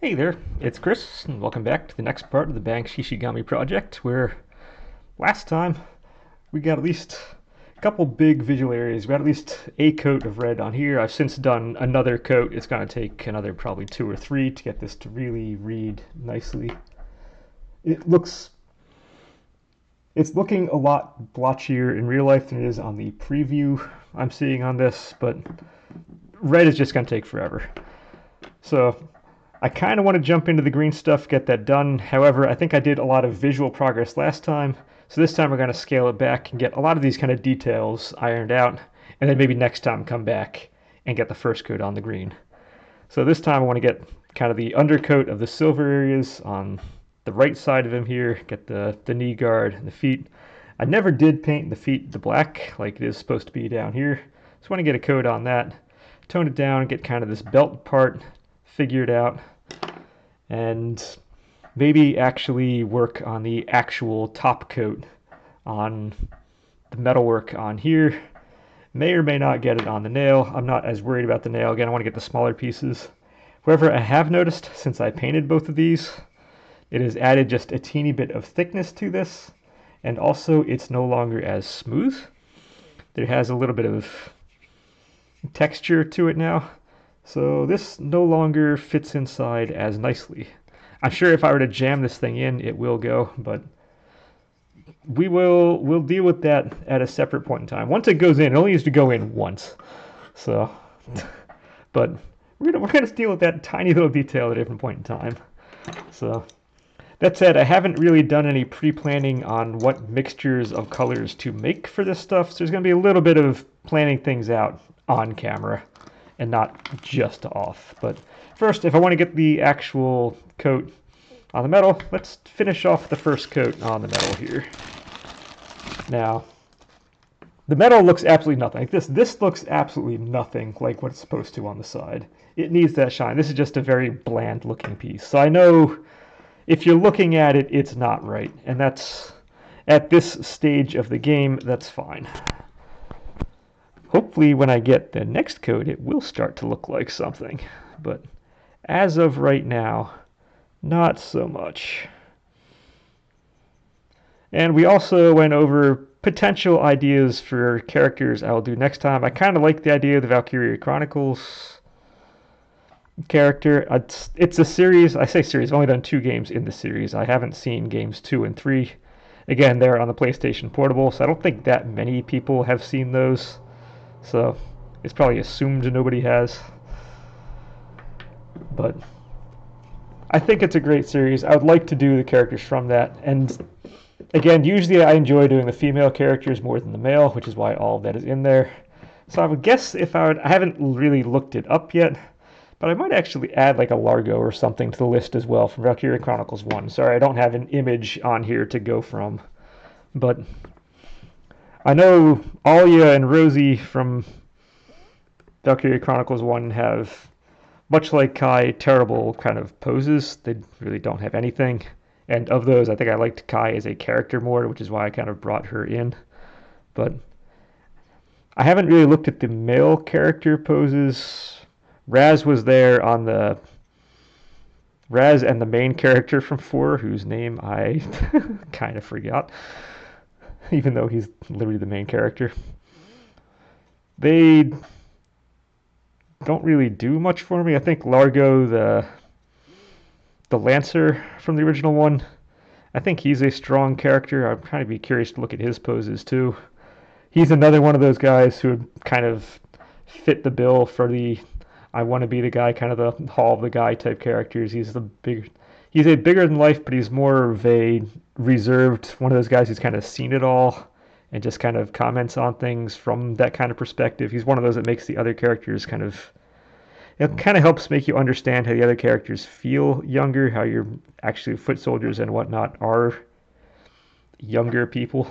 Hey there, it's Chris, and welcome back to the next part of the Bang Shishigami project, where last time we got at least a couple big visual areas. We got at least a coat of red on here. I've since done another coat. It's going to take another probably two or three to get this to really read nicely. It looks, it's looking a lot blotchier in real life than it is on the preview I'm seeing on this, but red is just going to take forever. So I kind of want to jump into the green stuff, get that done. However, I think I did a lot of visual progress last time, so this time we're going to scale it back and get a lot of these kind of details ironed out, and then maybe next time come back and get the first coat on the green. So this time I want to get kind of the undercoat of the silver areas on the right side of him here, get the knee guard and the feet. I never did paint the feet the black like it is supposed to be down here, so I want to get a coat on that, tone it down, get kind of this belt part figured out, and maybe actually work on the actual top coat on the metalwork on here. May or may not get it on the nail. I'm not as worried about the nail. Again, I want to get the smaller pieces. However, I have noticed since I painted both of these, it has added just a teeny bit of thickness to this, and also it's no longer as smooth. There has a little bit of texture to it now, so this no longer fits inside as nicely. I'm sure if I were to jam this thing in, it will go, but we'll deal with that at a separate point in time. Once it goes in, it only used to go in once. So, but we're gonna deal with that tiny little detail at a different point in time. So, that said, I haven't really done any pre-planning on what mixtures of colors to make for this stuff, so there's gonna be a little bit of planning things out on camera and not just off. But first, if I want to get the actual coat on the metal, let's finish off the first coat on the metal here. Now, the metal looks absolutely nothing. Like this looks absolutely nothing like what it's supposed to on the side. It needs that shine. This is just a very bland looking piece. So I know if you're looking at it, it's not right. And that's, at this stage of the game, that's fine. Hopefully when I get the next coat, it will start to look like something. But as of right now, not so much. And we also went over potential ideas for characters I'll do next time. I kind of like the idea of the Valkyria Chronicles character. It's a series. I say series. I've only done 2 games in the series. I haven't seen games 2 and 3. Again, they're on the PlayStation Portable, so I don't think that many people have seen those. So it's probably assumed nobody has. But I think it's a great series. I would like to do the characters from that. And again, usually I enjoy doing the female characters more than the male, which is why all of that is in there. So I would guess if I haven't really looked it up yet, but I might actually add like a Largo or something to the list as well from Valkyria Chronicles 1. Sorry, I don't have an image on here to go from. But I know Alia and Rosie from Valkyria Chronicles 1 have, much like Kai, terrible kind of poses. They really don't have anything. And of those, I think I liked Kai as a character more, which is why I kind of brought her in. But I haven't really looked at the male character poses. Raz was there on the... Raz and the main character from 4, whose name I kind of forgot, even though he's literally the main character. They don't really do much for me. I think Largo, the Lancer from the original one, I think he's a strong character. I'm kind of be curious to look at his poses too. He's another one of those guys who would kind of fit the bill for the I want to be the guy, kind of the Hall of the Guy type characters. He's a bigger than life, but he's more of a reserved one of those guys who's kind of seen it all and just kind of comments on things from that kind of perspective. He's one of those that makes the other characters kind of, it kind of helps make you understand how the other characters feel younger, how your actually foot soldiers and whatnot are younger people.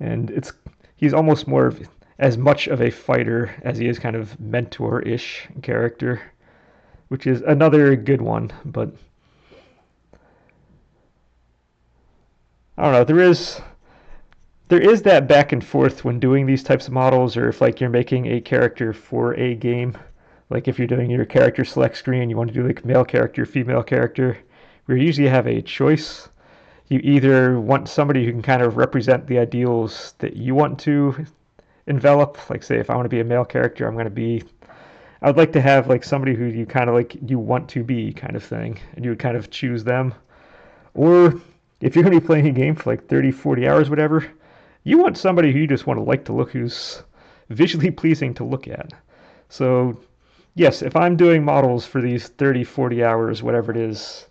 And he's almost more of as much of a fighter as he is kind of mentor-ish character, which is another good one. But I don't know, there is that back and forth when doing these types of models, or if like you're making a character for a game. Like if you're doing your character select screen, you want to do like male character, female character, where you usually have a choice. You either want somebody who can kind of represent the ideals that you want to envelop. Like say if I want to be a male character, I would like to have like somebody who you kind of like you want to be kind of thing, and you would kind of choose them. Or if you're going to be playing a game for like 30, 40 hours, whatever, you want somebody who you just want to like to look, who's visually pleasing to look at. So yes, if I'm doing models for these 30, 40 hours, whatever it is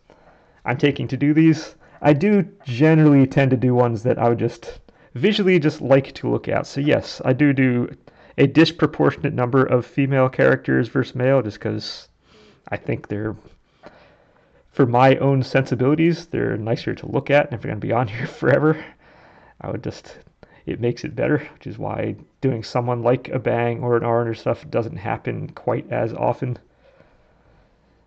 I'm taking to do these, I do generally tend to do ones that I would just visually just like to look at. So yes, I do a disproportionate number of female characters versus male just because I think they're, for my own sensibilities, they're nicer to look at. And if they're going to be on here forever, I would just, it makes it better, which is why doing someone like a Bang or an Arn or stuff doesn't happen quite as often.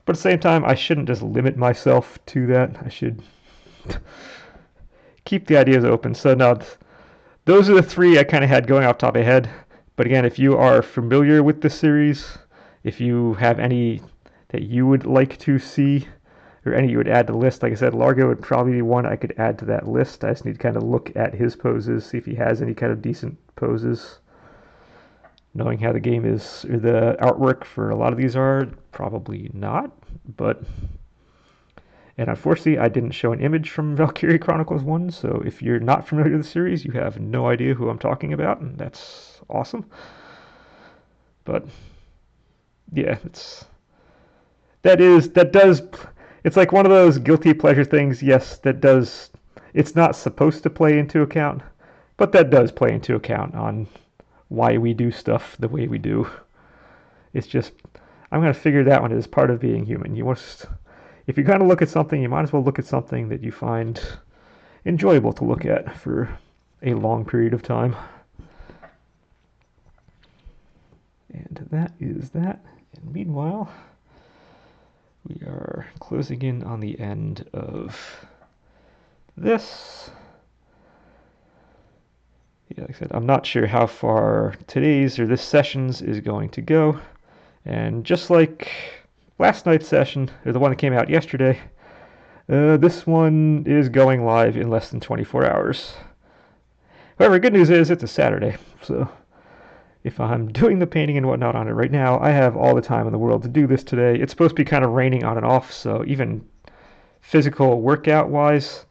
But at the same time, I shouldn't just limit myself to that. I should keep the ideas open. So now, those are the three I kind of had going off the top of my head. But again, if you are familiar with this series, if you have any that you would like to see, or any you would add to the list, like I said, Largo would probably be one I could add to that list. I just need to kind of look at his poses, see if he has any kind of decent poses. Knowing how the game is, or the artwork for a lot of these are, probably not, but... And unfortunately, I didn't show an image from Valkyria Chronicles 1, so if you're not familiar with the series, you have no idea who I'm talking about, and that's awesome. But, yeah, it's like one of those guilty pleasure things, yes, it's not supposed to play into account, but that does play into account on why we do stuff the way we do. It's just, I'm going to figure that one as part of being human. If you're going to look at something, you might as well look at something that you find enjoyable to look at for a long period of time. And that is that. And meanwhile, we are closing in on the end of this. Yeah, like I said, I'm not sure how far today's or this session's is going to go. And just like last night's session, or the one that came out yesterday, this one is going live in less than 24 hours. However, good news is it's a Saturday, so if I'm doing the painting and whatnot on it right now, I have all the time in the world to do this today. It's supposed to be kind of raining on and off, so even physical workout-wise,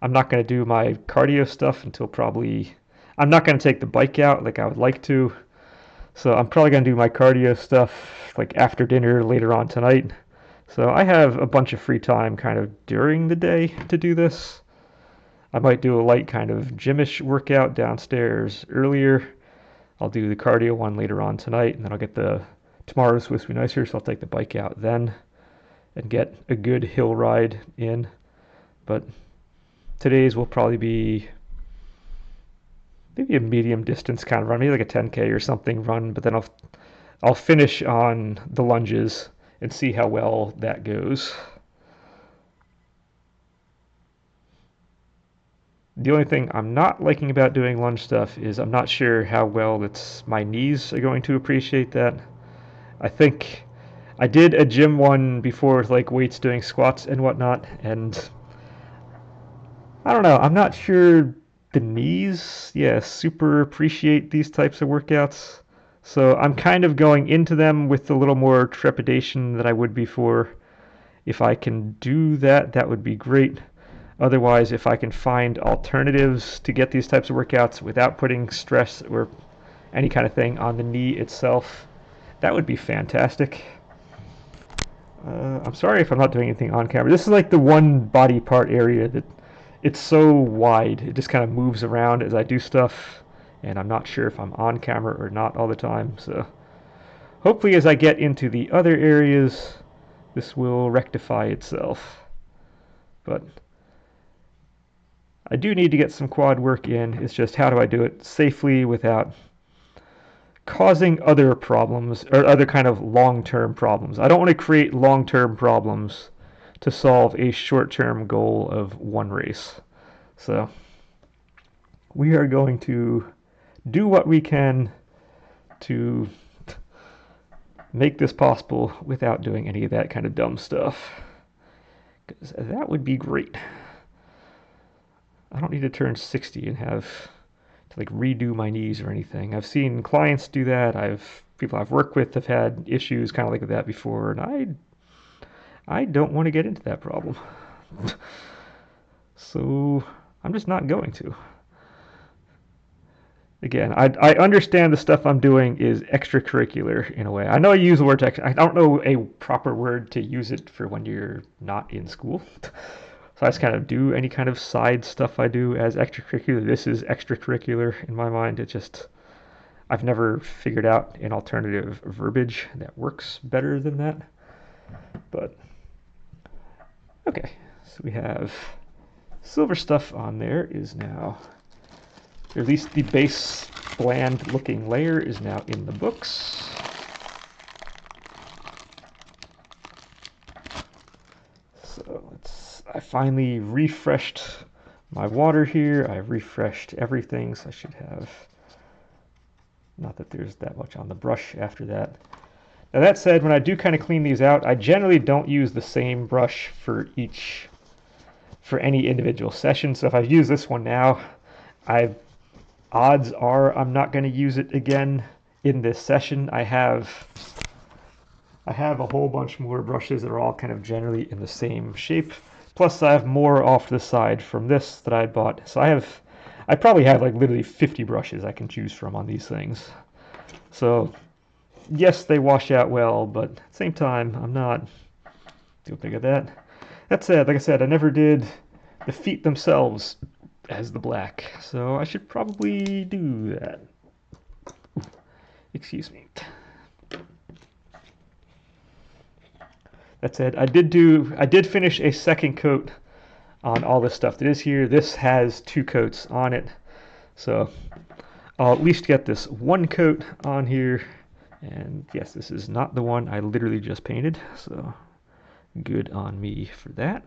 I'm not going to do my cardio stuff until probably... I'm not going to take the bike out like I would like to, so I'm probably going to do my cardio stuff like after dinner later on tonight. So I have a bunch of free time kind of during the day to do this. I might do a light kind of gymish workout downstairs earlier. I'll do the cardio one later on tonight, and then I'll get tomorrow's supposed to be nicer, so I'll take the bike out then and get a good hill ride in. But today's will probably be maybe a medium distance kind of run, maybe like a 10K or something run, but then I'll finish on the lunges and see how well that goes. The only thing I'm not liking about doing lunge stuff is I'm not sure how well my knees are going to appreciate that. I think I did a gym one before with like weights doing squats and whatnot, and I don't know, I'm not sure the knees, super appreciate these types of workouts. So I'm kind of going into them with a little more trepidation than I would before. If I can do that, that would be great. Otherwise, if I can find alternatives to get these types of workouts without putting stress or any kind of thing on the knee itself, that would be fantastic. I'm sorry if I'm not doing anything on camera. This is like the one body part area that it's so wide. It just kind of moves around as I do stuff, and I'm not sure if I'm on camera or not all the time. So hopefully as I get into the other areas, this will rectify itself. But I do need to get some quad work in. It's just how do I do it safely without causing other problems or other kind of long-term problems. I don't want to create long-term problems to solve a short-term goal of one race. So we are going to do what we can to make this possible without doing any of that kind of dumb stuff. Because that would be great. I don't need to turn 60 and have to like redo my knees or anything. I've seen clients do that. People I've worked with have had issues kind of like that before, and I don't want to get into that problem. So I'm just not going to. Again, I understand the stuff I'm doing is extracurricular in a way. I know I use the word extra. I don't know a proper word to use it for when you're not in school. So I just kind of do any kind of side stuff I do as extracurricular. This is extracurricular in my mind. I've never figured out an alternative verbiage that works better than that. But okay, so we have silver stuff on there is now, or at least the base bland looking layer is now in the books. So I finally refreshed my water here. I've refreshed everything, so I should have, not that there's that much on the brush after that. Now that said, when I do kind of clean these out, I generally don't use the same brush for any individual session. So if I use this one now, odds are I'm not going to use it again in this session. I have a whole bunch more brushes that are all kind of generally in the same shape. Plus I have more off to the side from this that I bought. So I probably have like literally 50 brushes I can choose from on these things. So yes, they wash out well, but at the same time, I'm not too big of that. That said, like I said, I never did the feet themselves as the black, so I should probably do that. Ooh, excuse me. That said, I did finish a second coat on all this stuff that is here. This has 2 coats on it, so I'll at least get this 1 coat on here. And yes, this is not the one I literally just painted, so good on me for that.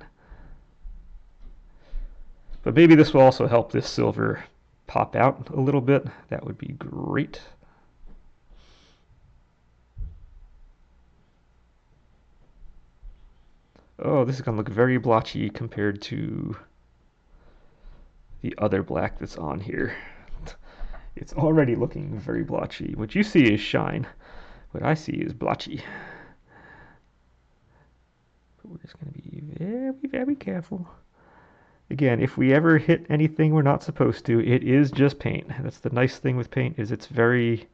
But maybe this will also help this silver pop out a little bit. That would be great. Oh, this is going to look very blotchy compared to the other black that's on here. It's already looking very blotchy. What you see is shine. What I see is blotchy. But we're just going to be very, very careful. Again, if we ever hit anything we're not supposed to, it is just paint. That's the nice thing with paint, is it's very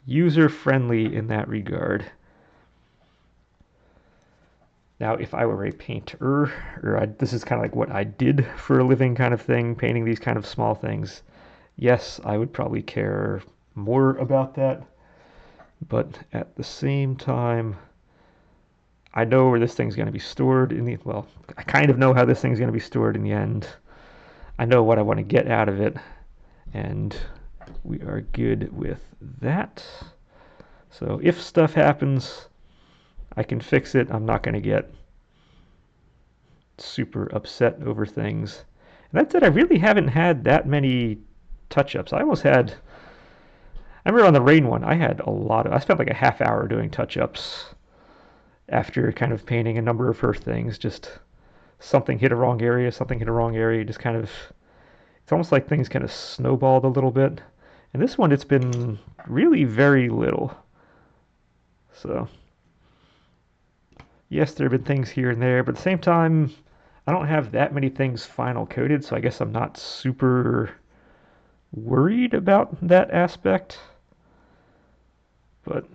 user-friendly in that regard. Now, if I were a painter, this is kind of like what I did for a living kind of thing, painting these kind of small things, yes, I would probably care more about that. But at the same time, I know where this thing's going to be stored well, I kind of know how this thing's going to be stored in the end. I know what I want to get out of it, and we are good with that. So if stuff happens, I can fix it. I'm not going to get super upset over things. And that said, I really haven't had that many touch-ups. I remember on the rain one, I spent like a half hour doing touch-ups after kind of painting a number of her things. Just something hit a wrong area, just kind of, it's almost like things kind of snowballed a little bit. And this one, it's been really very little. So yes, there have been things here and there, but at the same time, I don't have that many things final coated, so I guess I'm not super worried about that aspect. But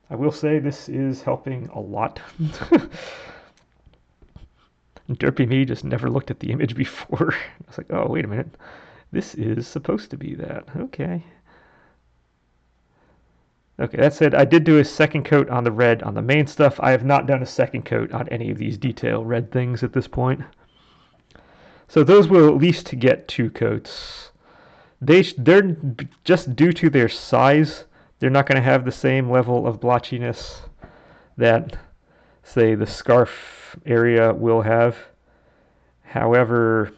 I will say this is helping a lot. Derpy me just never looked at the image before. I was like, oh, wait a minute. This is supposed to be that. Okay. Okay, that said, I did do a second coat on the red on the main stuff. I have not done a second coat on any of these detail red things at this point. So those will at least get 2 coats. They're just due to their size, they're not going to have the same level of blotchiness that, say, the scarf area will have. However,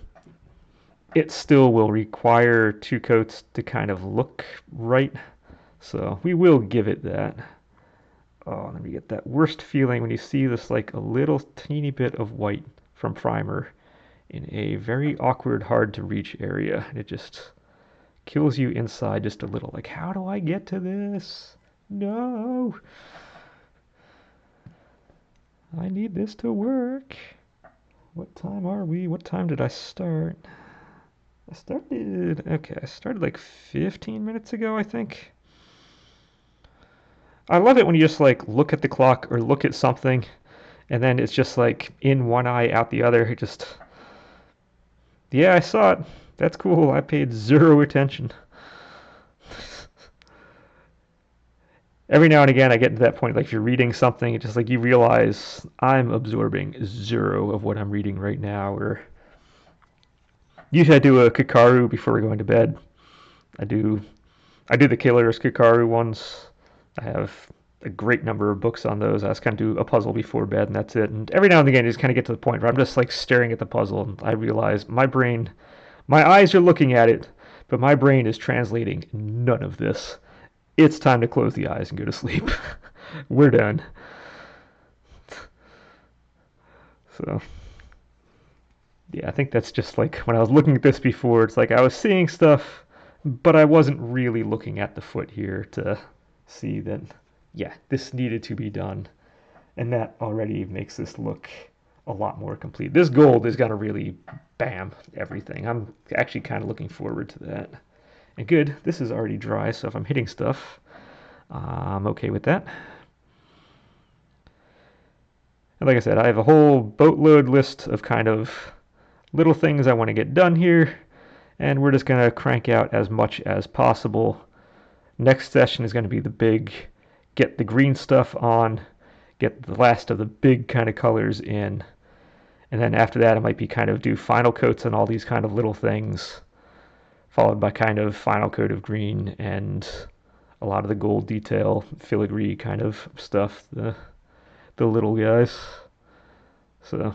it still will require 2 coats to kind of look right. So we will give it that. Oh, let me get that worst feeling when you see this like a little teeny bit of white from primer in a very awkward, hard to reach area. It just kills you inside just a little. Like, how do I get to this? No! I need this to work. What time are we? What time did I start? I started like 15 minutes ago, I think. I love it when you just like look at the clock or look at something and then it's just like in one eye, out the other. It just, yeah, I saw it. That's cool. I paid zero attention. Every now and again, I get to that point, like if you're reading something, it's just like you realize I'm absorbing zero of what I'm reading right now. Or usually I do a Kikaru before going to bed. I do I do the Killers Kikaru ones. I have a great number of books on those. I just kind of do a puzzle before bed, and that's it. And every now and again, you just kind of get to the point where I'm just like staring at the puzzle, and I realize my eyes are looking at it, but my brain is translating none of this. It's time to close the eyes and go to sleep. We're done. So, yeah, I think that's just like when I was looking at this before, it's like I was seeing stuff, but I wasn't really looking at the foot here to see that, yeah, this needed to be done. And that already makes this look a lot more complete. This gold is going to really bam everything. I'm actually kind of looking forward to that. And good, this is already dry, so if I'm hitting stuff, I'm okay with that. And like I said, I have a whole boatload list of kind of little things I want to get done here, and we're just going to crank out as much as possible. Next session is going to be the big, get the green stuff on, get the last of the big kind of colors in, and then after that it might be kind of do final coats on all these kind of little things, followed by kind of final coat of green and a lot of the gold detail, filigree kind of stuff, the little guys. So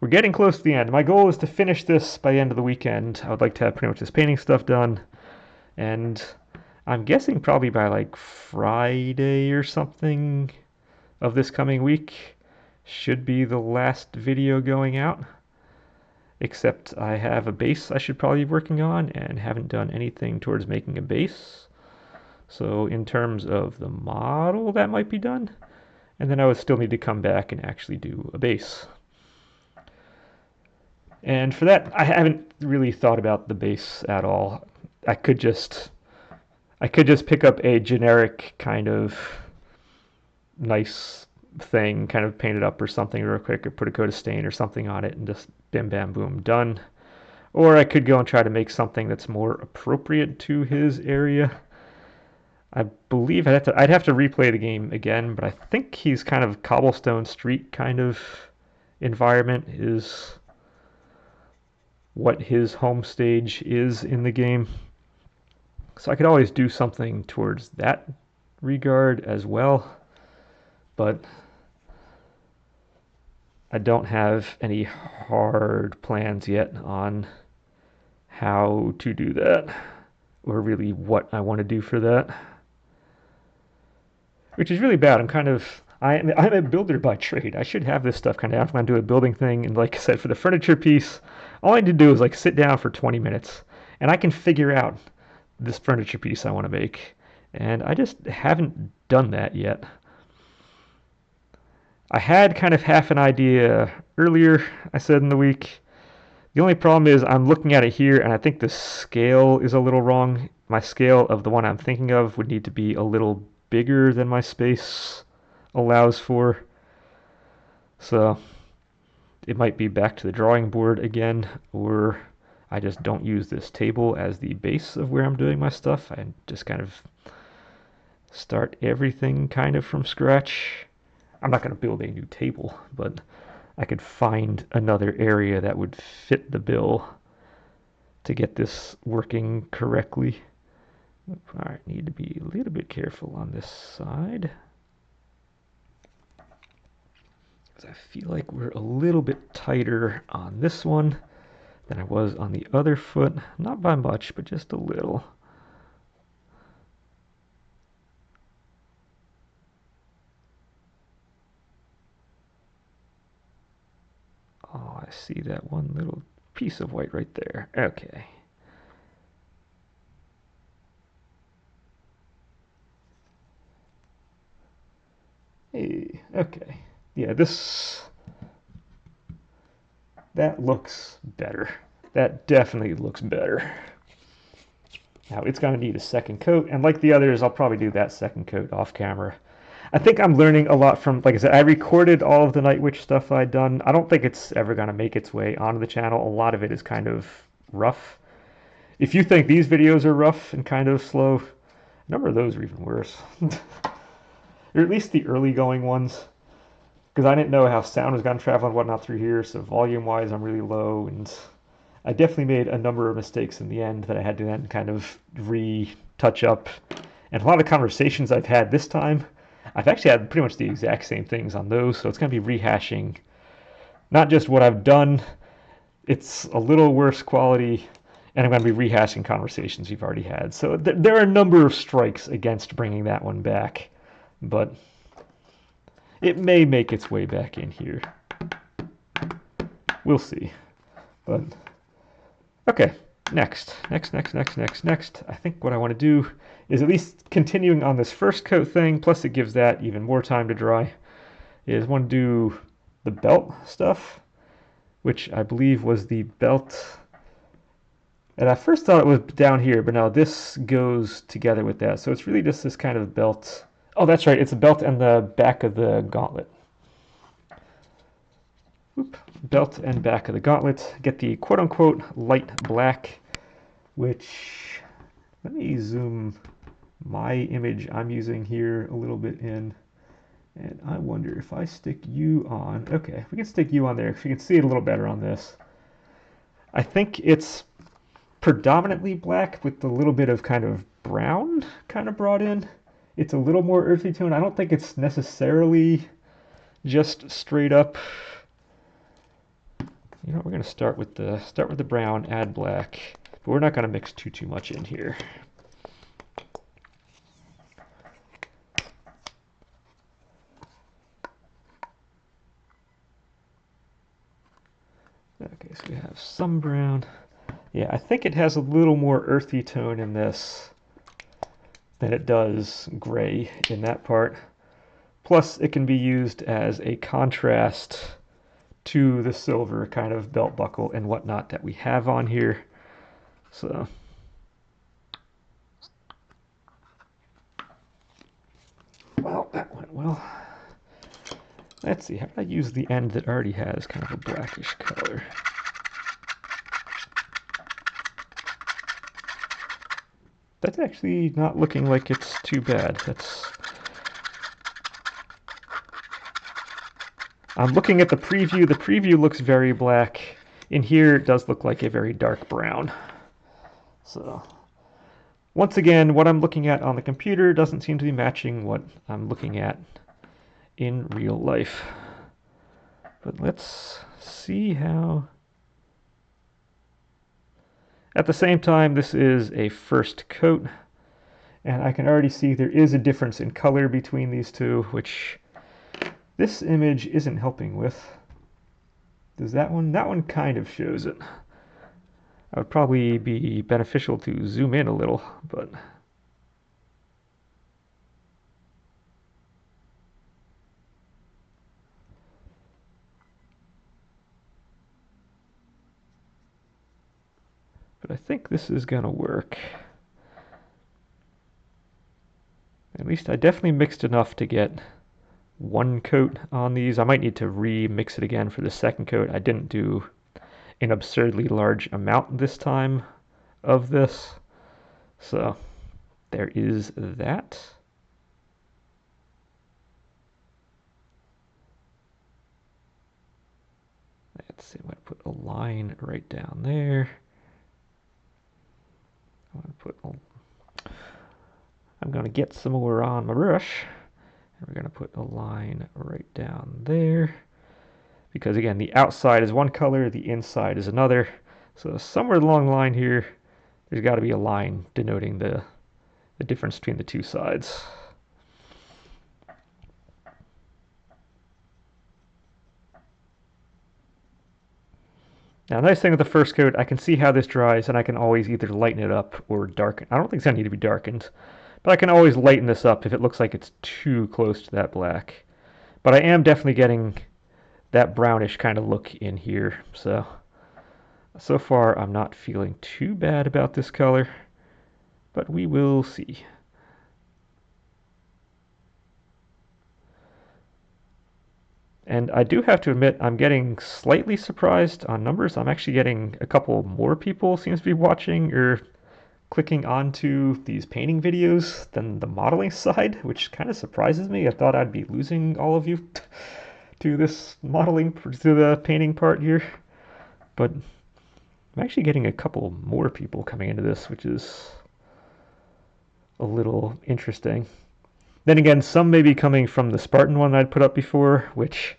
we're getting close to the end. My goal is to finish this by the end of the weekend. I would like to have pretty much this painting stuff done, and I'm guessing probably by like Friday or something of this coming week should be the last video going out. Except I have a base I should probably be working on and haven't done anything towards making a base. So in terms of the model, that might be done. And then I would still need to come back and actually do a base. And for that, I haven't really thought about the base at all. I could just pick up a generic kind of nice thing, kind of paint it up or something real quick, or put a coat of stain or something on it and just bim bam boom, done. Or I could go and try to make something that's more appropriate to his area. I believe I'd have to replay the game again, but I think he's kind of cobblestone street kind of environment is what his home stage is in the game. So I could always do something towards that regard as well, but I don't have any hard plans yet on how to do that, or really what I want to do for that. Which is really bad. I'm a builder by trade. I should have this stuff kind of after I do a building thing. And like I said, for the furniture piece, all I need to do is like sit down for 20 minutes and I can figure out this furniture piece I want to make. And I just haven't done that yet. I had kind of half an idea earlier, I said in the week. The only problem is I'm looking at it here and I think the scale is a little wrong. My scale of the one I'm thinking of would need to be a little bigger than my space allows for. So it might be back to the drawing board again, or I just don't use this table as the base of where I'm doing my stuff. I just kind of start everything kind of from scratch. I'm not going to build a new table, but I could find another area that would fit the bill to get this working correctly. Alright, need to be a little bit careful on this side, because I feel like we're a little bit tighter on this one than I was on the other foot. Not by much, but just a little. see that one little piece of white right there. Okay. Hey, okay. Yeah, that looks better. That definitely looks better. Now it's going to need a second coat, and like the others, I'll probably do that second coat off camera. I think I'm learning a lot from, like I said, I recorded all of the Night Witch stuff I'd done. I don't think it's ever going to make its way onto the channel. A lot of it is kind of rough. If you think these videos are rough and kind of slow, a number of those are even worse. Or at least the early going ones. Because I didn't know how sound was going to travel and whatnot through here, so volume-wise I'm really low, and I definitely made a number of mistakes in the end that I had to then kind of retouch up. And a lot of conversations I've had this time, I've actually had pretty much the exact same things on those, so it's going to be rehashing not just what I've done, it's a little worse quality, and I'm going to be rehashing conversations we've already had. So there are a number of strikes against bringing that one back, but it may make its way back in here. We'll see. But okay, next. I think what I want to do is, at least continuing on this first coat thing, plus it gives that even more time to dry, is want to do the belt stuff, which I believe was the belt. And I first thought it was down here, but now this goes together with that. So it's really just this kind of belt. Oh, that's right. It's a belt and the back of the gauntlet. Oop. Belt and back of the gauntlet. Get the quote-unquote light black, which, let me zoom my image I'm using here a little bit in. And I wonder if I stick you on. Okay, we can stick you on there because you can see it a little better on this. I think it's predominantly black with a little bit of kind of brown kind of brought in. It's a little more earthy tone. I don't think it's necessarily just straight up. You know, we're going to start with the brown, add black, but we're not going to mix too much in here. Okay, so we have some brown. Yeah, I think it has a little more earthy tone in this than it does gray in that part. Plus, it can be used as a contrast to the silver kind of belt buckle and whatnot that we have on here. So, well, that went well. Let's see, how do I use the end that already has kind of a blackish color? That's actually not looking like it's too bad. I'm looking at the preview. The preview looks very black. In here, it does look like a very dark brown. So, once again, what I'm looking at on the computer doesn't seem to be matching what I'm looking at in real life. But let's see how... At the same time, this is a first coat, and I can already see there is a difference in color between these two, which this image isn't helping with. Does that one? That one kind of shows it. It would probably be beneficial to zoom in a little, but... But I think this is going to work. At least I definitely mixed enough to get one coat on these. I might need to re-mix it again for the second coat. I didn't do an absurdly large amount this time of this. So there is that. Let's see, I'm going to put a line right down there. I'm going to get some more on my brush. And we're going to put a line right down there. Because again, the outside is one color, the inside is another. So somewhere along the line here, there's got to be a line denoting the difference between the two sides. Now, the nice thing with the first coat, I can see how this dries, and I can always either lighten it up or darken. I don't think it's going to need to be darkened, but I can always lighten this up if it looks like it's too close to that black. But I am definitely getting that brownish kind of look in here, so far I'm not feeling too bad about this color, but we will see. And I do have to admit, I'm getting slightly surprised on numbers. I'm actually getting a couple more people seems to be watching or clicking onto these painting videos than the modeling side, which kind of surprises me. I thought I'd be losing all of you to this modeling, to the painting part here. But I'm actually getting a couple more people coming into this, which is a little interesting. Then again, some may be coming from the Spartan one I'd put up before, which,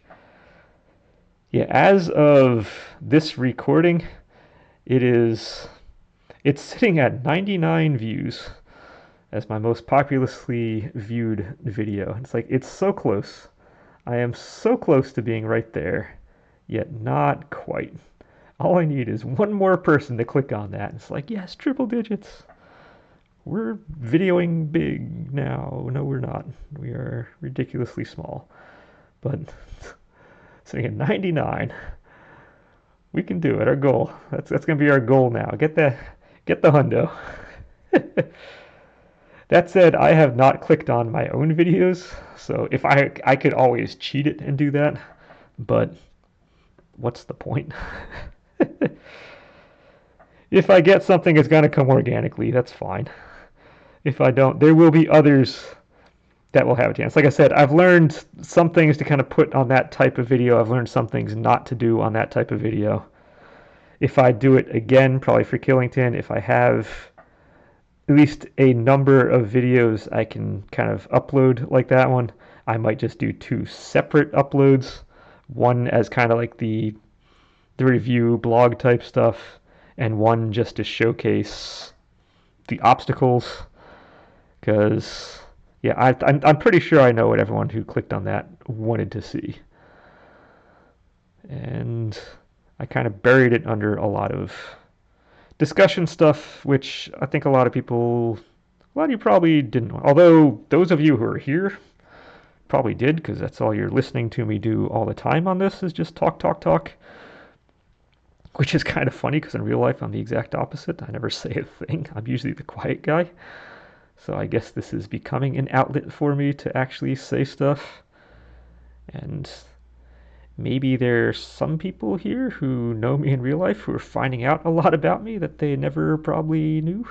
yeah, as of this recording, it's sitting at 99 views as my most popularly viewed video. It's like, it's so close. I am so close to being right there, yet not quite. All I need is one more person to click on that. It's like, yes, triple digits. We're videoing big now. No, we're not. We are ridiculously small. But sitting at 99, we can do it. Our goal. That's gonna be our goal now. Get the hundo. That said, I have not clicked on my own videos, so if I could always cheat it and do that, but what's the point? If I get something, it's gonna come organically. That's fine. If I don't, there will be others that will have a chance. Like I said, I've learned some things to kind of put on that type of video. I've learned some things not to do on that type of video. If I do it again, probably for Killington, if I have at least a number of videos I can kind of upload like that one, I might just do two separate uploads. One as kind of like the review blog type stuff, and one just to showcase the obstacles. Because, yeah, I'm pretty sure I know what everyone who clicked on that wanted to see. And I kind of buried it under a lot of discussion stuff, which I think a lot of you probably didn't want. Although those of you who are here probably did, because that's all you're listening to me do all the time on this is just talk, talk, talk. Which is kind of funny because in real life I'm the exact opposite. I never say a thing. I'm usually the quiet guy. So I guess this is becoming an outlet for me to actually say stuff. And maybe there's some people here who know me in real life who are finding out a lot about me that they never probably knew.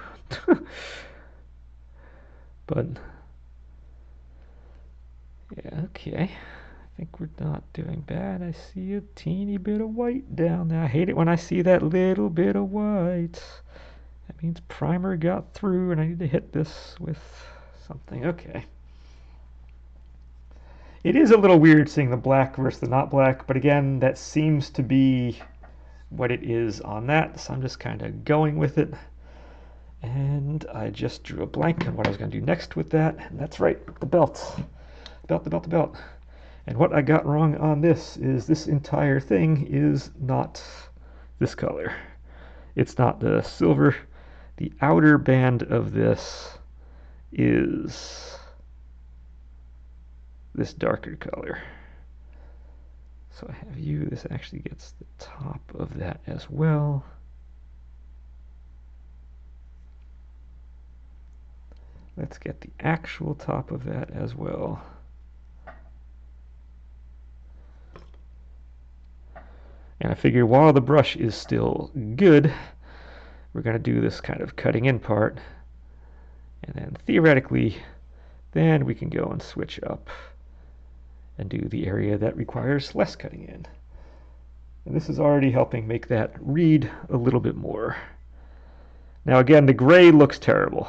But, yeah, okay. I think we're not doing bad. I see a teeny bit of white down there. I hate it when I see that little bit of white. That means primer got through and I need to hit this with something. Okay. It is a little weird seeing the black versus the not black, but again, that seems to be what it is on that, so I'm just kind of going with it. And I just drew a blank on what I was going to do next with that, and that's right, the belt. The belt. And what I got wrong on this is this entire thing is not this color. It's not the silver. The outer band of this is this darker color. So I have you, this actually gets the top of that as well. Let's get the actual top of that as well. And I figure while the brush is still good, we're going to do this kind of cutting in part. And then theoretically, then we can go and switch up and do the area that requires less cutting in. And this is already helping make that read a little bit more. Now again, the gray looks terrible.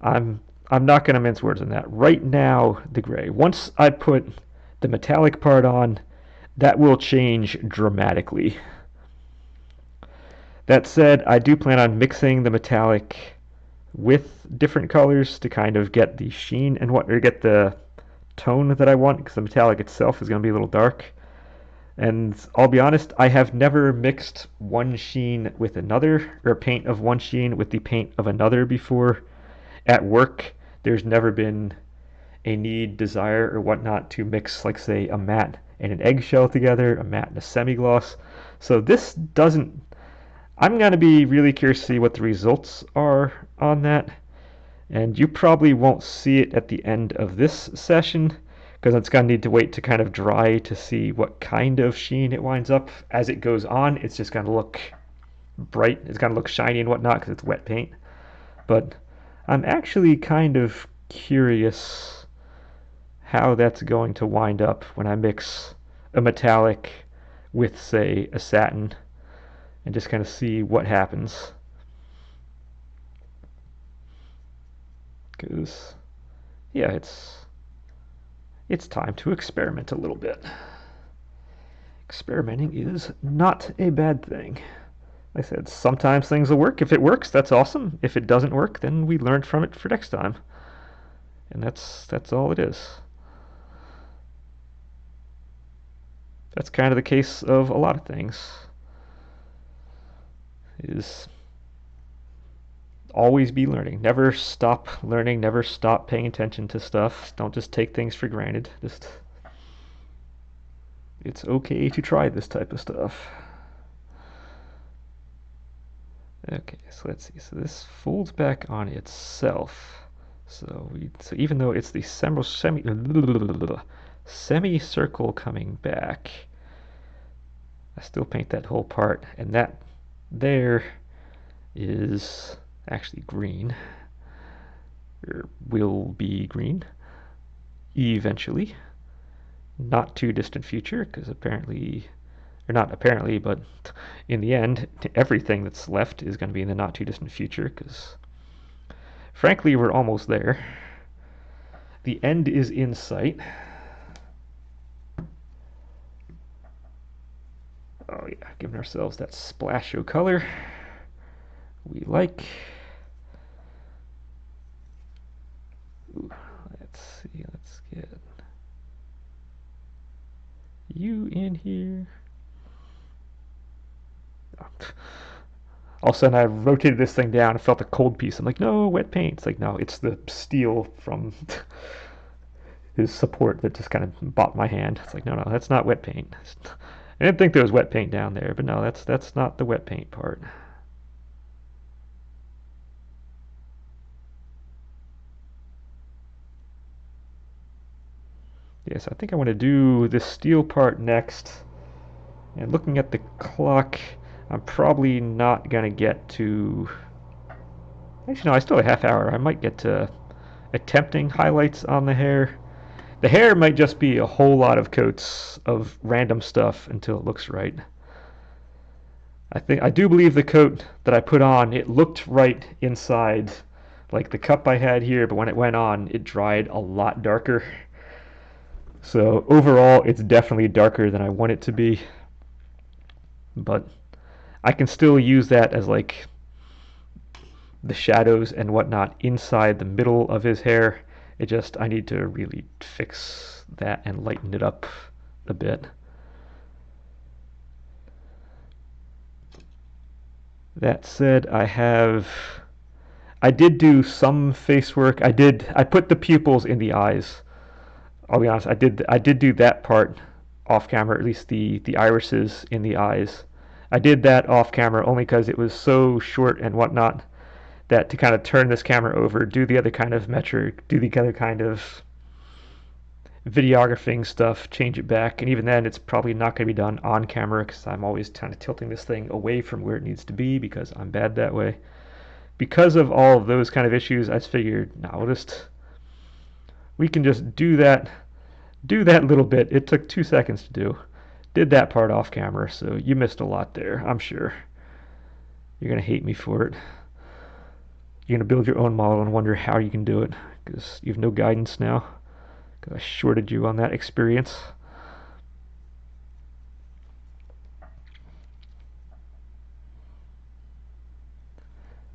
I'm not going to mince words on that. Right now, the gray. Once I put the metallic part on, that will change dramatically. That said, I do plan on mixing the metallic with different colors to kind of get the sheen and get the tone that I want, because the metallic itself is going to be a little dark. And I'll be honest, I have never mixed one sheen with another, or paint of one sheen with the paint of another before. At work, there's never been a need, desire, or whatnot to mix, like, say, a matte and an eggshell together, a matte and a semi-gloss. So this doesn't. I'm going to be really curious to see what the results are on that. And you probably won't see it at the end of this session because it's going to need to wait to kind of dry to see what kind of sheen it winds up. As it goes on, it's just going to look bright. It's going to look shiny and whatnot because it's wet paint. But I'm actually kind of curious how that's going to wind up when I mix a metallic with, say, a satin and just kind of see what happens. Because, yeah, it's time to experiment a little bit. Experimenting is not a bad thing. Like I said, sometimes things will work. If it works, that's awesome. If it doesn't work, then we learn from it for next time. And that's all it is. That's kind of the case of a lot of things. Is always be learning. Never stop learning. Never stop paying attention to stuff. Don't just take things for granted. Just, it's okay to try this type of stuff. Okay, so let's see. So this folds back on itself. So even though it's the semicircle coming back, I still paint that whole part, and that there is actually green, or will be green eventually. Not too distant future, because apparently, or not apparently, but in the end, everything that's left is going to be in the not too distant future, because frankly, we're almost there. The end is in sight. Oh yeah, giving ourselves that splash of color we like. Ooh, let's see, let's get you in here. All of a sudden I rotated this thing down and felt a cold piece. I'm like, no, wet paint. It's like, no, it's the steel from his support that just kind of bopped my hand. It's like, no, that's not wet paint. I didn't think there was wet paint down there, but no, that's not the wet paint part. Yes, I think I want to do this steel part next. And looking at the clock, I'm probably not going to get to... Actually, no, I still have a half hour. I might get to attempting highlights on the hair. The hair might just be a whole lot of coats of random stuff until it looks right. I do believe the coat that I put on, it looked right inside, like the cup I had here, but when it went on, it dried a lot darker. So overall, it's definitely darker than I want it to be. But I can still use that as like the shadows and whatnot inside the middle of his hair. I need to really fix that and lighten it up a bit. That said, I did do some face work. I put the pupils in the eyes. I'll be honest, I did do that part off camera, at least the irises in the eyes. I did that off camera only because it was so short and whatnot that to kind of turn this camera over, do the other kind of metric, do the other kind of videographing stuff, change it back, and even then it's probably not going to be done on camera because I'm always kind of tilting this thing away from where it needs to be because I'm bad that way. Because of all of those kind of issues, I just figured, no, we can just do that little bit. It took 2 seconds to do. Did that part off camera, so you missed a lot there, I'm sure. You're going to hate me for it. You're going to build your own model and wonder how you can do it, because you have no guidance now, because I shorted you on that experience.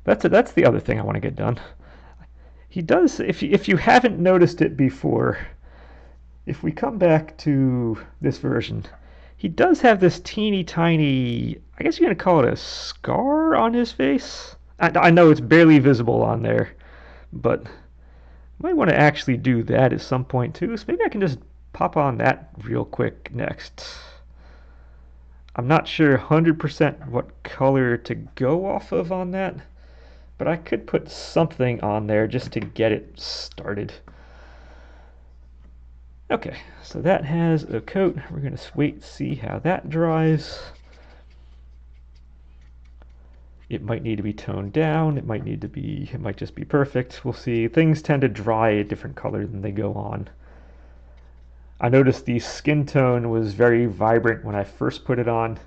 That's the other thing I want to get done. He does, if you haven't noticed it before, if we come back to this version, He does have this teeny tiny, I guess you're going to call it a scar on his face. I know it's barely visible on there, but might want to actually do that at some point too. So maybe I can just pop on that real quick next. I'm not sure 100% what color to go off of on that, but I could put something on there just to get it started. Okay, so that has a coat. We're going to wait and see how that dries. It might need to be toned down. It might just be perfect. We'll see. Things tend to dry a different color than they go on. I noticed the skin tone was very vibrant when I first put it on.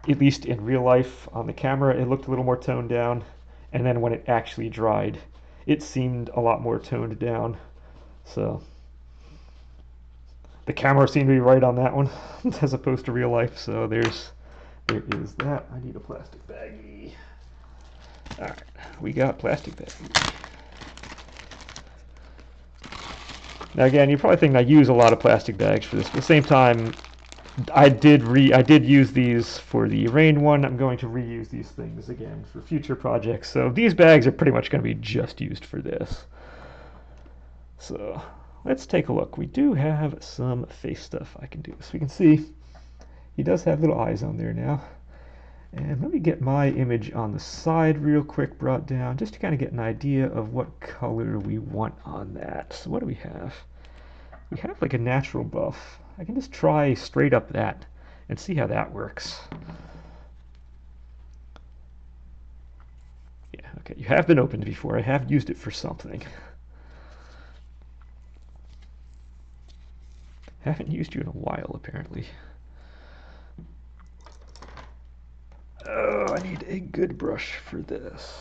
At least in real life on the camera, it looked a little more toned down. And then when it actually dried, it seemed a lot more toned down. So the camera seemed to be right on that one as opposed to real life. So there is that. I need a plastic baggie. All right, we got plastic baggie. Now again, you're probably thinking I use a lot of plastic bags for this, but at the same time, I did use these for the rain one. I'm going to reuse these things again for future projects. So these bags are pretty much going to be just used for this. So let's take a look. We do have some face stuff I can do. So we can see he does have little eyes on there now. And let me get my image on the side real quick brought down just to kind of get an idea of what color we want on that. So what do we have? We have like a natural buff. I can just try straight up that and see how that works. Yeah, okay, you have been opened before. I have used it for something. Haven't used you in a while, apparently. Oh, I need a good brush for this.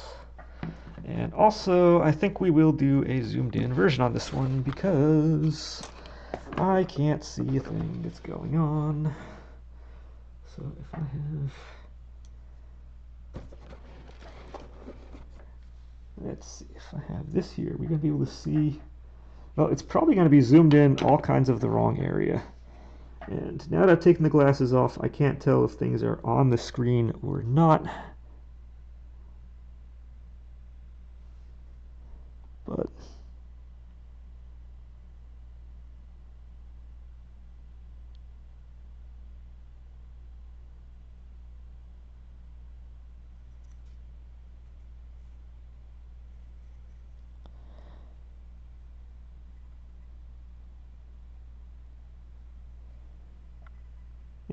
And also, I think we will do a zoomed in version on this one because I can't see a thing that's going on. So if I have... Let's see, if I have this here, we're going to be able to see... Well, it's probably going to be zoomed in all kinds of the wrong area. And now that I've taken the glasses off, I can't tell if things are on the screen or not. But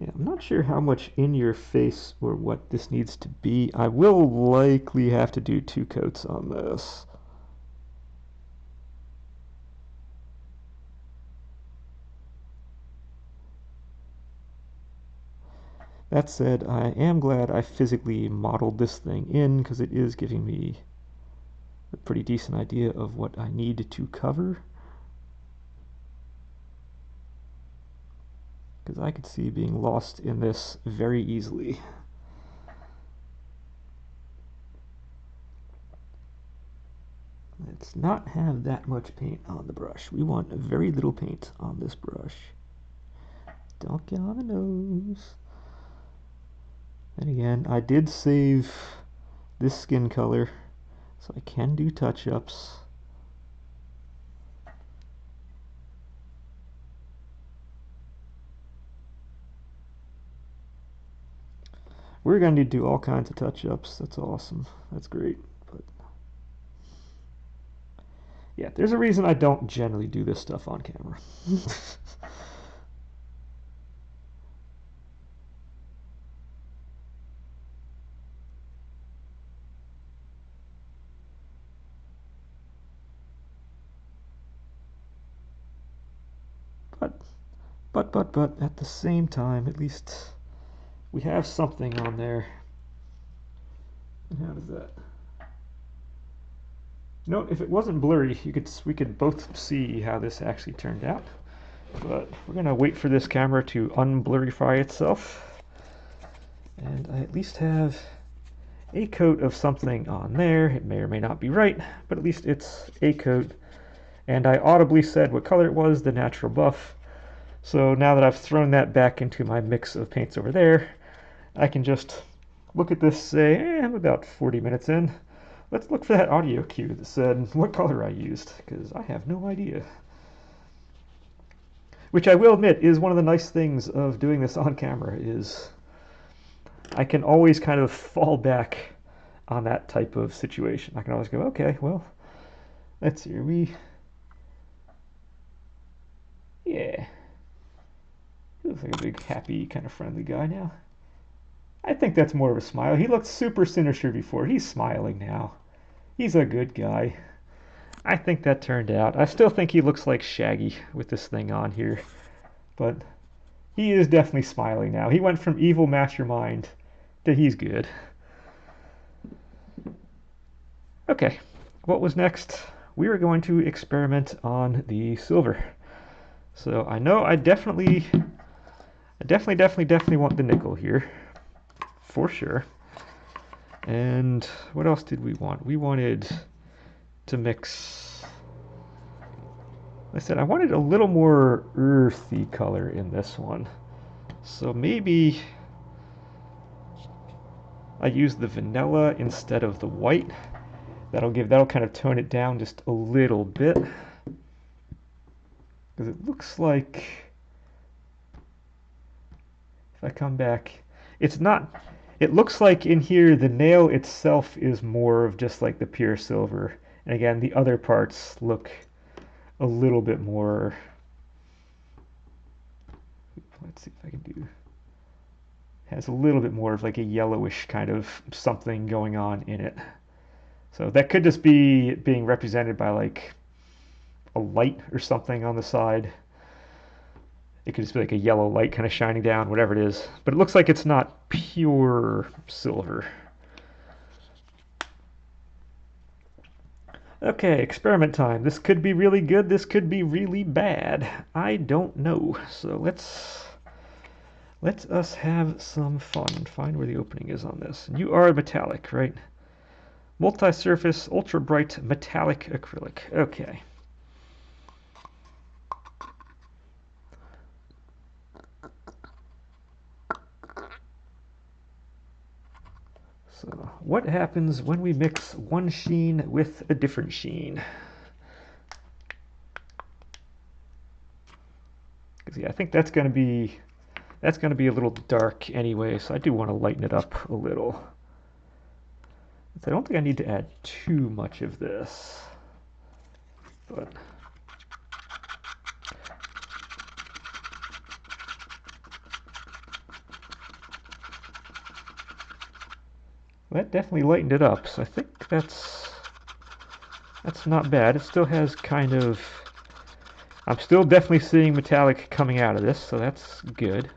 yeah, I'm not sure how much in your face or what this needs to be. I will likely have to do 2 coats on this. That said, I am glad I physically modeled this thing in because it is giving me a pretty decent idea of what I need to cover. Because I could see being lost in this very easily. Let's not have that much paint on the brush. We want very little paint on this brush. Don't get on the nose. And again, I did save this skin color, so I can do touch-ups. We're going to do all kinds of touch-ups. That's awesome. That's great. But yeah, there's a reason I don't generally do this stuff on camera. But at the same time, at least we have something on there. And how does that? You know, if it wasn't blurry, we could both see how this actually turned out. But we're gonna wait for this camera to unblurify itself. And I at least have a coat of something on there. It may or may not be right, but at least it's a coat. And I audibly said what color it was, the natural buff. So now that I've thrown that back into my mix of paints over there, I can just look at this, say, I'm about 40 minutes in. Let's look for that audio cue that said what color I used, because I have no idea. Which I will admit is one of the nice things of doing this on camera is I can always kind of fall back on that type of situation. I can always go, okay, well, let's see, yeah, he looks like a big, happy, kind of friendly guy now. I think that's more of a smile. He looked super sinister before. He's smiling now. He's a good guy. I think that turned out. I still think he looks like Shaggy with this thing on here, but he is definitely smiling now. He went from evil mastermind to he's good. Okay, what was next? We were going to experiment on the silver. So I know I definitely want the nickel here, for sure. And what else did we want? We wanted to mix, like I said, I wanted a little more earthy color in this one. So maybe I use the vanilla instead of the white. That'll kind of tone it down just a little bit. Because it looks like, if I come back, it's not, it looks like in here the nail itself is more of just like the pure silver. And again, the other parts look a little bit more, let's see if I can do, has a little bit more of like a yellowish kind of something going on in it. So that could just be being represented by like a light or something on the side. It could just be like a yellow light kind of shining down, whatever it is. But it looks like it's not pure silver. Okay, experiment time. This could be really good. This could be really bad. I don't know. So let us have some fun. Find where the opening is on this. And you are metallic, right? Multi-surface, ultra-bright, metallic acrylic. Okay. So what happens when we mix one sheen with a different sheen? Because yeah, I think that's going to be a little dark anyway, so I do want to lighten it up a little. I don't think I need to add too much of this, but that definitely lightened it up. So I think that's not bad. It still has kind of, I'm still definitely seeing metallic coming out of this, so that's good.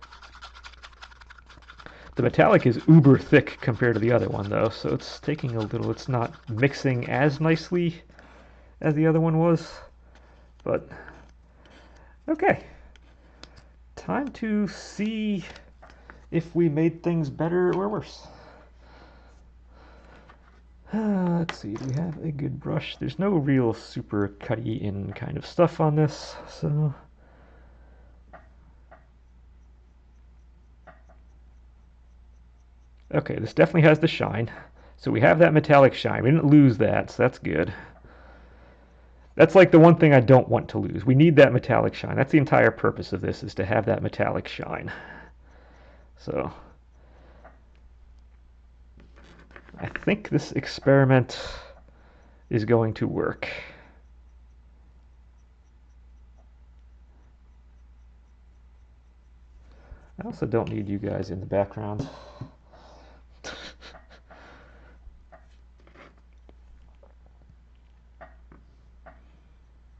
The metallic is uber thick compared to the other one though, so it's taking a little, it's not mixing as nicely as the other one was, but okay. Time to see if we made things better or worse. Let's see, do we have a good brush? There's no real super cutty in kind of stuff on this, so okay, this definitely has the shine. So we have that metallic shine. We didn't lose that, so that's good. That's like the one thing I don't want to lose. We need that metallic shine. That's the entire purpose of this, is to have that metallic shine. So I think this experiment is going to work. I also don't need you guys in the background.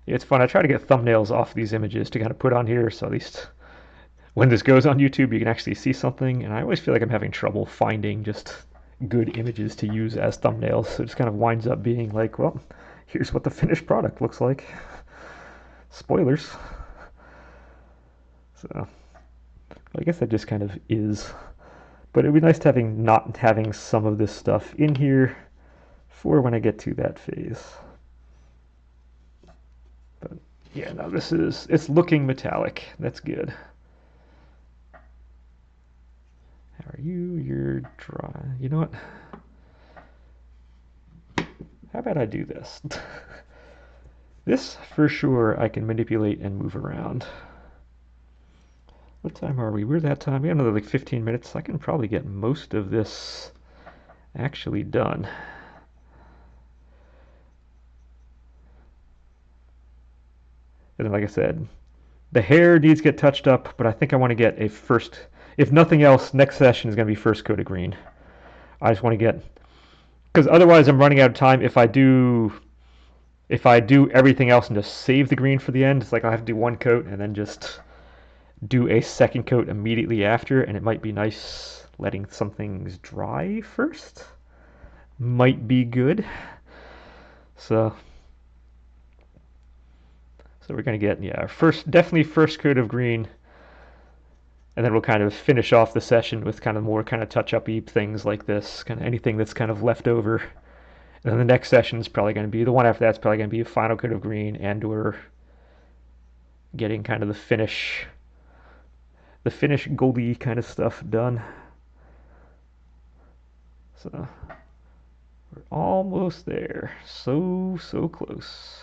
It's fun. I try to get thumbnails off these images to kind of put on here, so at least when this goes on YouTube, you can actually see something. And I always feel like I'm having trouble finding just good images to use as thumbnails. So it just kind of winds up being like, well, here's what the finished product looks like. Spoilers. So I guess that just kind of is. But it'd be nice to not having some of this stuff in here for when I get to that phase. But Yeah, no, it's looking metallic. That's good. How are you? You're dry. You know what? How about I do this? This, for sure, I can manipulate and move around. What time are we? We're that time. We have another like 15 minutes. I can probably get most of this actually done. And then, like I said, the hair needs to get touched up, but I think I want to get a first, if nothing else, next session is going to be first coat of green. I just want to get, because otherwise I'm running out of time. If I do everything else and just save the green for the end, it's like I have to do one coat and then just do a second coat immediately after, and it might be nice letting some things dry first. Might be good. So we're gonna get, yeah, definitely first coat of green, and then we'll kind of finish off the session with kind of more kind of touch-up-y things like this, kind of anything that's kind of left over. And then the next session is probably going to be, the one after that's probably going to be a final coat of green, and we're getting kind of the finish goldy kind of stuff done. So we're almost there. So close.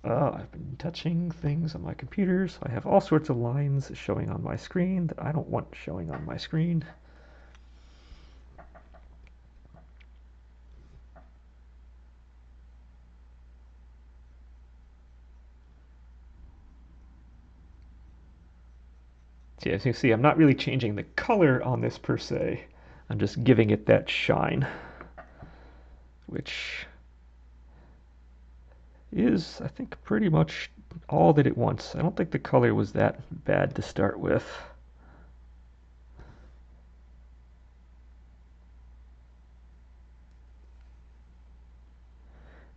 I've been touching things on my computer, so I have all sorts of lines showing on my screen that I don't want showing on my screen. So as you can see, I'm not really changing the color on this per se. I'm just giving it that shine, which is, I think, pretty much all that it wants. I don't think the color was that bad to start with.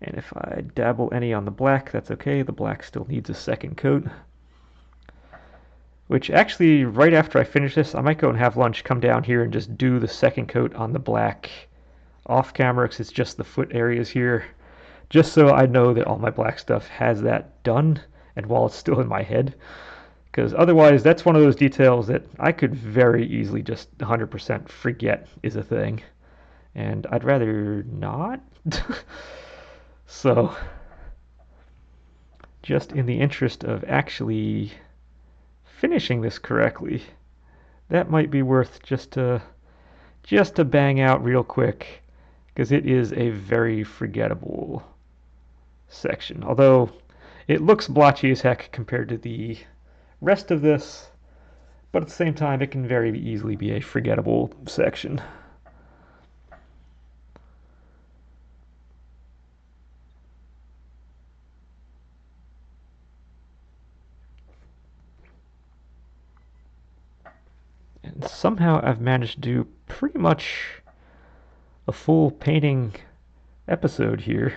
And if I dabble any on the black, that's okay. The black still needs a second coat. Which actually, right after I finish this, I might go and have lunch, come down here and just do the second coat on the black off camera, because it's just the foot areas here. Just so I know that all my black stuff has that done, and while it's still in my head. Because otherwise, that's one of those details that I could very easily just 100% forget is a thing. And I'd rather not. So, just in the interest of actually finishing this correctly, that might be worth just to bang out real quick, because it is a very forgettable section. Although it looks blotchy as heck compared to the rest of this, but at the same time it can very easily be a forgettable section. And somehow I've managed to do pretty much a full painting episode here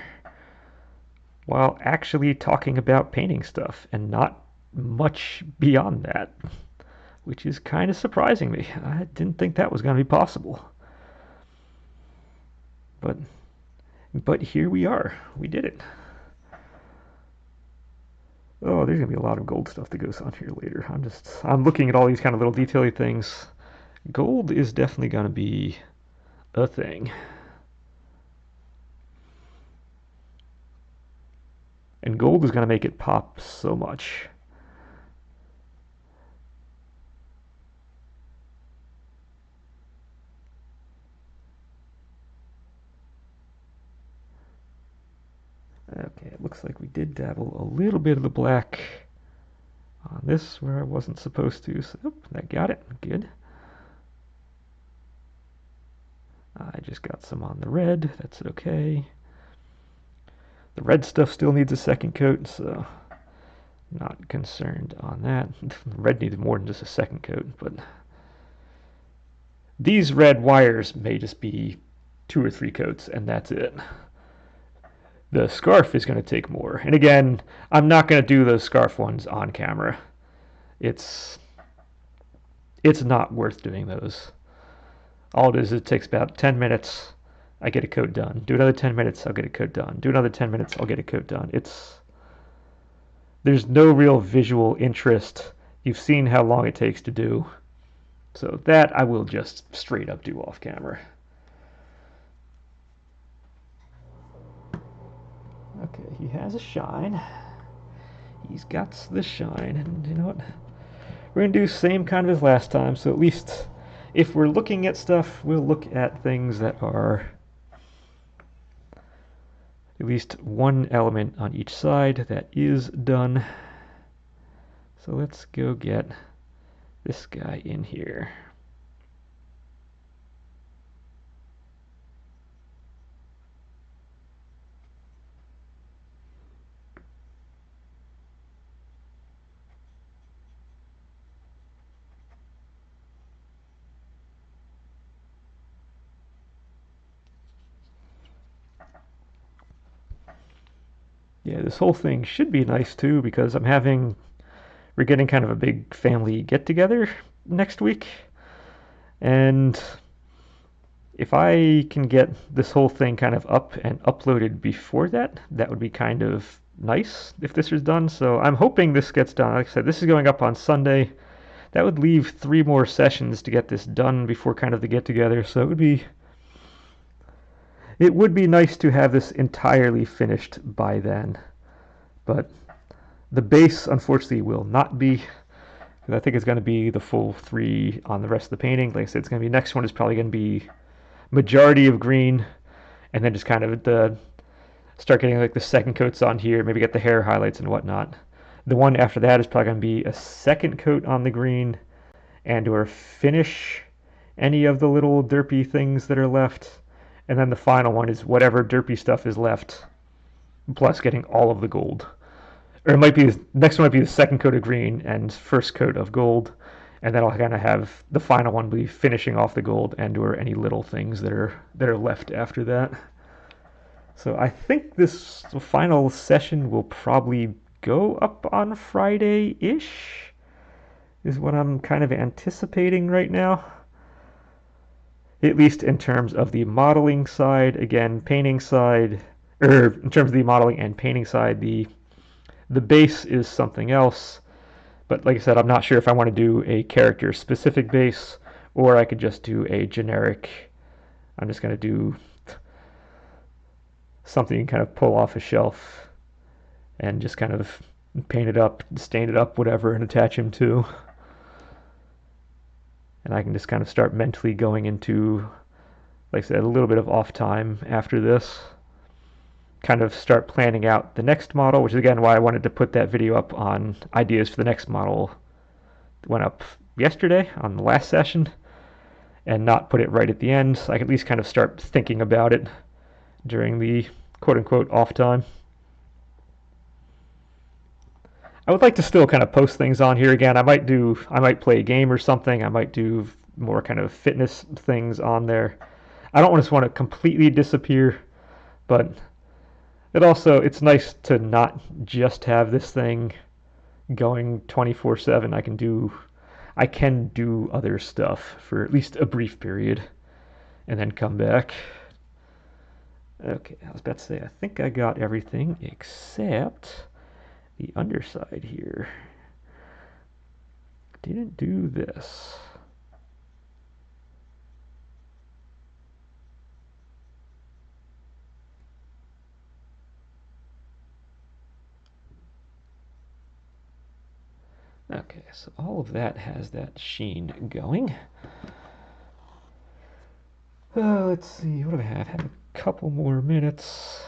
while actually talking about painting stuff and not much beyond that, which is kind of surprising me. I didn't think that was going to be possible. But here we are. We did it. Oh, there's gonna be a lot of gold stuff that goes on here later. I'm looking at all these kind of little detaily things. Gold is definitely gonna be a thing. And gold is gonna make it pop so much. Okay, it looks like we did dabble a little bit of the black on this where I wasn't supposed to. So, that got it. Good. I just got some on the red. That's okay. The red stuff still needs a second coat, so not concerned on that. Red needs more than just a second coat, but these red wires may just be 2 or 3 coats, and that's it. The scarf is going to take more. And again, I'm not going to do those scarf ones on camera. It's not worth doing those. All it is, it takes about 10 minutes, I get a coat done. Do another 10 minutes, I'll get a coat done. Do another 10 minutes, I'll get a coat done. There's no real visual interest. You've seen how long it takes to do. So that I will just straight up do off camera. Okay, he has a shine. He's got the shine, and you know what? We're gonna do the same kind of as last time, so at least if we're looking at stuff, we'll look at things that are at least one element on each side that is done. So let's go get this guy in here. Yeah, this whole thing should be nice too because we're getting kind of a big family get together next week. And if I can get this whole thing kind of up and uploaded before that, that would be kind of nice if this was done. So I'm hoping this gets done. Like I said, this is going up on Sunday. That would leave 3 more sessions to get this done before kind of the get together. So it would be nice to have this entirely finished by then. But the base, unfortunately, will not be. I think it's going to be the full 3 on the rest of the painting. Like I said, it's going to be next one is probably going to be majority of green, and then just kind of start getting like the second coats on here, maybe get the hair highlights and whatnot. The one after that is probably going to be a second coat on the green, and or finish any of the little derpy things that are left. And then the final one is whatever derpy stuff is left, plus getting all of the gold. Or it might be next one might be the second coat of green and first coat of gold, and then I'll kind of have the final one be finishing off the gold and or any little things that are left after that. So I think this final session will probably go up on Friday-ish, is what I'm kind of anticipating right now. At least in terms of the modeling side. Again, painting side, or in terms of the modeling and painting side, the base is something else. But like I said, I'm not sure if I want to do a character specific base or I could just do a generic. I'm just going to do something you can kind of pull off a shelf and just kind of paint it up, stain it up, whatever, and attach him to. And I can just kind of start mentally going into, like I said, a little bit of off time after this. Kind of start planning out the next model, which is again why I wanted to put that video up on ideas for the next model. It went up yesterday on the last session, and not put it right at the end, so I can at least kind of start thinking about it during the quote-unquote off time. I would like to still kind of post things on here again. I might play a game or something. I might do more kind of fitness things on there. I don't just want to completely disappear, but it's nice to not just have this thing going 24/7. I can do other stuff for at least a brief period and then come back. Okay, I was about to say, I think I got everything except the underside here. Didn't do this. Okay, so all of that has that sheen going. Let's see, what do I have? I have a couple more minutes.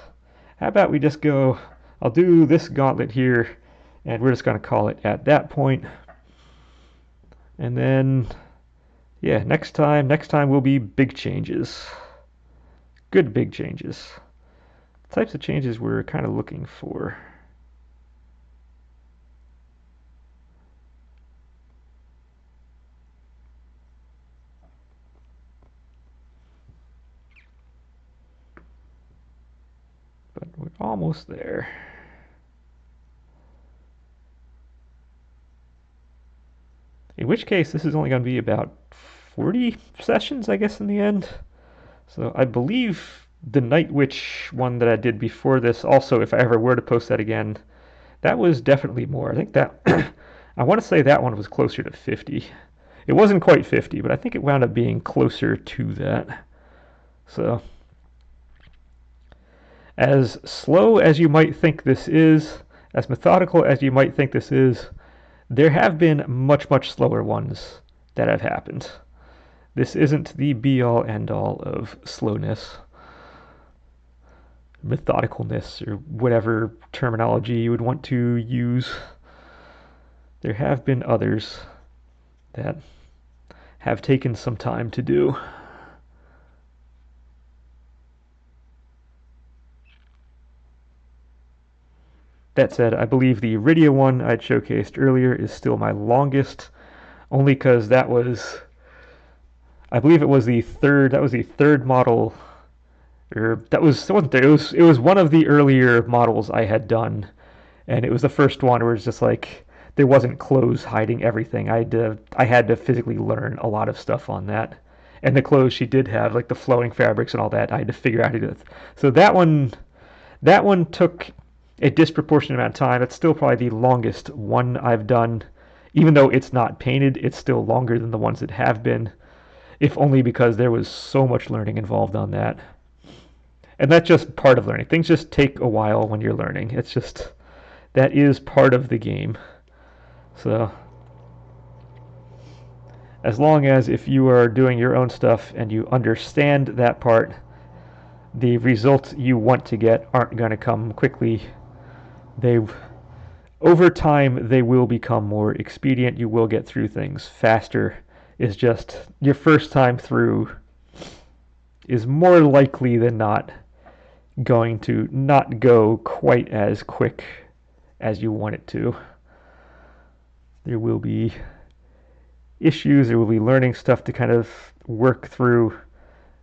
How about we just go, I'll do this gauntlet here, and we're just going to call it at that point. And then, yeah, next time will be big changes. Good big changes. The types of changes we're kind of looking for. But we're almost there. In which case, this is only going to be about 40 sessions, I guess, in the end. So I believe the Night Witch one that I did before this, also, if I ever were to post that again, that was definitely more. I think that, I want to say that one was closer to 50. It wasn't quite 50, but I think it wound up being closer to that. So, as slow as you might think this is, as methodical as you might think this is, there have been much, much slower ones that have happened. This isn't the be-all, end-all of slowness, methodicalness, or whatever terminology you would want to use. There have been others that have taken some time to do. That said, I believe the Iridia one I'd showcased earlier is still my longest, only because that was, I believe it was the third model, or that was, it wasn't there, it was one of the earlier models I had done, and it was the first one where it's just like, there wasn't clothes hiding everything. I had to physically learn a lot of stuff on that. And the clothes she did have, like the flowing fabrics and all that, I had to figure out how to do it. So that one took a disproportionate amount of time. It's still probably the longest one I've done. Even though it's not painted, it's still longer than the ones that have been, if only because there was so much learning involved on that. And that's just part of learning. Things just take a while when you're learning. It's just, that is part of the game. So, as long as if you are doing your own stuff and you understand that part, the results you want to get aren't going to come quickly. They, over time, they will become more expedient. You will get through things faster. It's just your first time through is more likely than not going to not go quite as quick as you want it to. There will be issues, there will be learning stuff to kind of work through.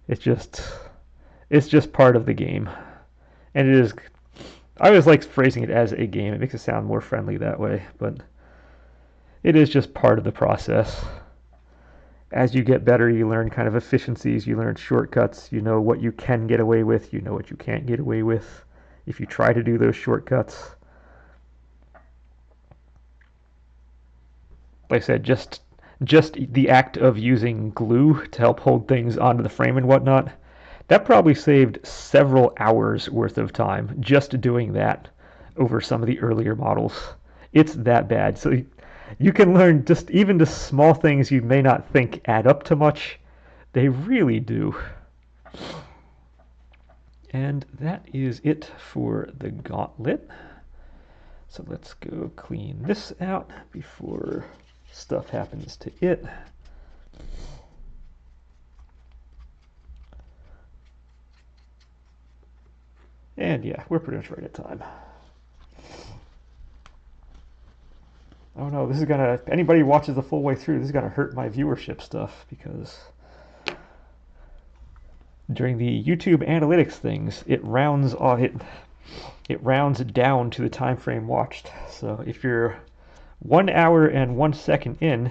It's just part of the game. And it is, I always like phrasing it as a game. It makes it sound more friendly that way, but it is just part of the process. As you get better, you learn kind of efficiencies, you learn shortcuts, you know what you can get away with, you know what you can't get away with if you try to do those shortcuts. Like I said, just the act of using glue to help hold things onto the frame and whatnot, that probably saved several hours worth of time just doing that over some of the earlier models. It's that bad. So you can learn just even the small things you may not think add up to much. They really do. And that is it for the gauntlet. So let's go clean this out before stuff happens to it. And yeah, we're pretty much right at time. Oh no, this is gonna, if anybody watches the full way through, this is gonna hurt my viewership stuff, because during the YouTube analytics things, it rounds down to the time frame watched. So if you're 1 hour and 1 second in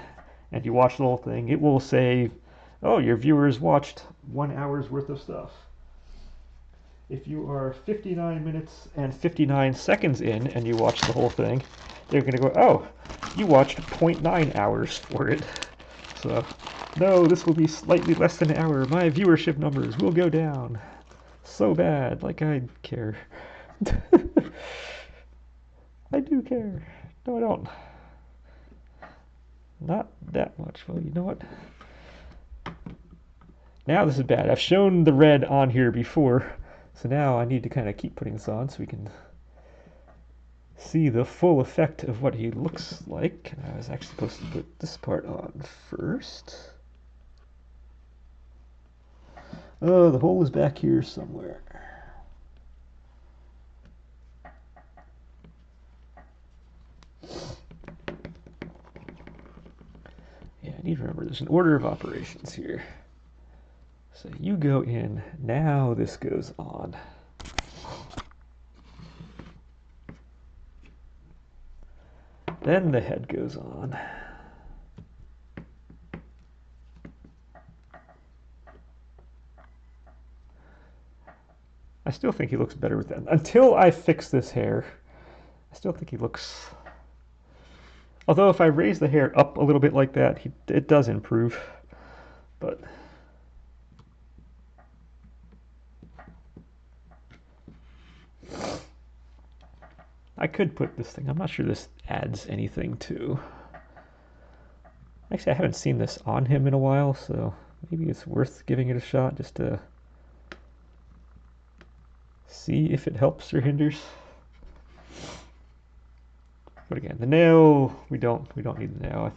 and you watch the whole thing, it will say, oh, your viewers watched 1 hour's worth of stuff. If you are 59 minutes and 59 seconds in and you watch the whole thing, they're going to go, oh, you watched 0.9 hours for it. So, no, this will be slightly less than an hour. My viewership numbers will go down. So bad, like I care. I do care. No, I don't. Not that much. Well, you know what? Now this is bad. I've shown the red on here before, so now I need to kind of keep putting this on so we can see the full effect of what he looks like. And I was actually supposed to put this part on first. Oh, the hole is back here somewhere. Yeah, I need to remember there's an order of operations here. So you go in, now this goes on. Then the head goes on. I still think he looks better with that. Until I fix this hair, I still think he looks... Although if I raise the hair up a little bit like that, it does improve. But... I could put this thing... I'm not sure this adds anything to... Actually, I haven't seen this on him in a while, so maybe it's worth giving it a shot just to see if it helps or hinders. But again, the nail, we don't need the nail.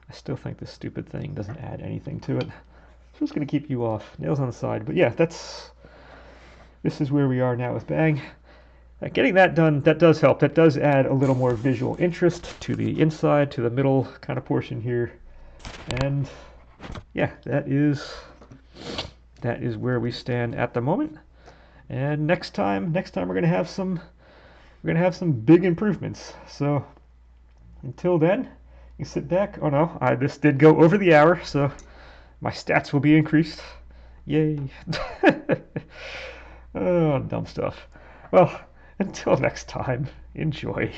I still think this stupid thing doesn't add anything to it. So it's going to keep you off. Nails on the side. But yeah, this is where we are now with Bang. Getting that done, that does help. That does add a little more visual interest to the inside, to the middle kind of portion here. And yeah, that is where we stand at the moment. And next time we're going to have some big improvements. So until then, you sit back. Oh no, this did go over the hour, so my stats will be increased. Yay. Oh, dumb stuff. Well, until next time, enjoy.